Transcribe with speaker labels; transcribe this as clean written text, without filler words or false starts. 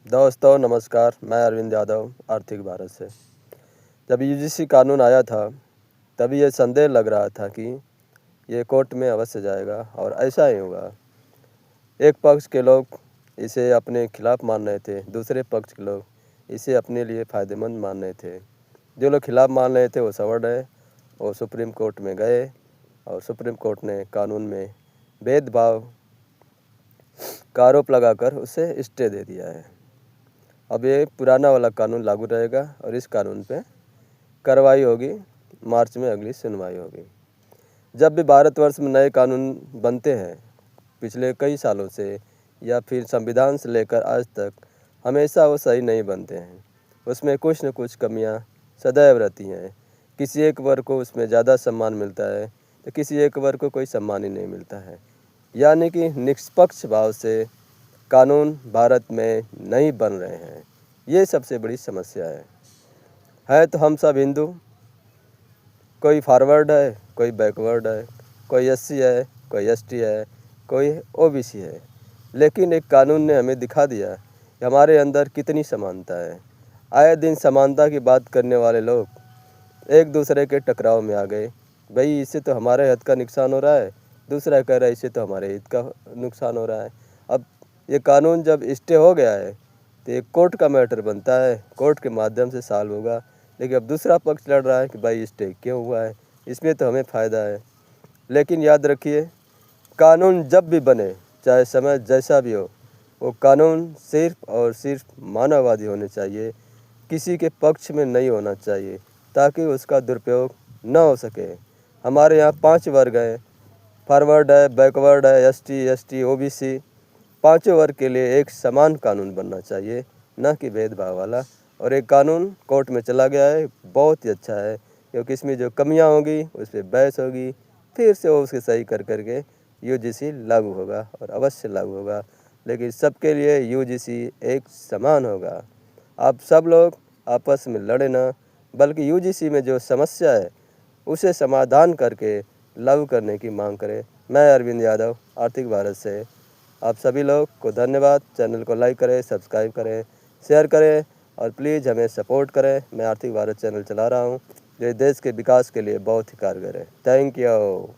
Speaker 1: दोस्तों नमस्कार, मैं अरविंद यादव आर्थिक भारत से। जब यूजीसी कानून आया था तभी ये संदेह लग रहा था कि ये कोर्ट में अवश्य जाएगा और ऐसा ही होगा। एक पक्ष के लोग इसे अपने खिलाफ मान रहे थे, दूसरे पक्ष के लोग इसे अपने लिए फ़ायदेमंद मान रहे थे। जो लोग खिलाफ मान रहे थे वो सवर्ण रहे और सुप्रीम कोर्ट में गए और सुप्रीम कोर्ट ने कानून में भेदभाव का आरोप लगाकर उसे स्टे दे दिया है। अब ये पुराना वाला कानून लागू रहेगा और इस कानून पे कार्रवाई होगी। मार्च में अगली सुनवाई होगी। जब भी भारतवर्ष में नए कानून बनते हैं पिछले कई सालों से या फिर संविधान से लेकर आज तक, हमेशा वो सही नहीं बनते हैं। उसमें कुछ न कुछ कमियां सदैव रहती हैं। किसी एक वर्ग को उसमें ज़्यादा सम्मान मिलता है तो किसी एक वर्ग को कोई सम्मान ही नहीं मिलता है। यानी कि निष्पक्ष भाव से कानून भारत में नहीं बन रहे हैं। ये सबसे बड़ी समस्या है तो हम सब हिंदू, कोई फॉरवर्ड है, कोई बैकवर्ड है, कोई एससी है, कोई एसटी है, कोई ओबीसी है। लेकिन एक कानून ने हमें दिखा दिया कि हमारे अंदर कितनी समानता है। आए दिन समानता की बात करने वाले लोग एक दूसरे के टकराव में आ गए। भाई इससे तो हमारे हित का नुकसान हो रहा है, दूसरा कह रहा है इससे तो हमारे हित का नुकसान हो रहा है। अब ये कानून जब स्टे हो गया है तो ये कोर्ट का मैटर बनता है, कोर्ट के माध्यम से सॉल्व होगा। लेकिन अब दूसरा पक्ष लड़ रहा है कि भाई स्टे क्यों हुआ है, इसमें तो हमें फ़ायदा है। लेकिन याद रखिए, कानून जब भी बने, चाहे समय जैसा भी हो, वो कानून सिर्फ और सिर्फ मानववादी होने चाहिए, किसी के पक्ष में नहीं होना चाहिए, ताकि उसका दुरुपयोग न हो सके। हमारे यहाँ 5 वर्ग हैं, फॉरवर्ड है, बैकवर्ड है, एसटी, एसटी, ओबीसी। पांचों वर्ग के लिए एक समान कानून बनना चाहिए, न कि भेदभाव वाला। और एक कानून कोर्ट में चला गया है, बहुत ही अच्छा है, क्योंकि इसमें जो कमियां होगी उस पर बहस होगी, फिर से वो उसके सही कर करके यूजीसी लागू होगा और अवश्य लागू होगा। लेकिन सबके लिए यूजीसी एक समान होगा। आप सब लोग आपस में लड़े ना, बल्कि यूजीसी में जो समस्या है उसे समाधान करके लागू करने की मांग करें। मैं अरविंद यादव आर्थिक भारत से आप सभी लोग को धन्यवाद। चैनल को लाइक करें, सब्सक्राइब करें, शेयर करें और प्लीज़ हमें सपोर्ट करें। मैं आर्थिक भारत चैनल चला रहा हूँ जो देश के विकास के लिए बहुत ही कारगर है। Thank you.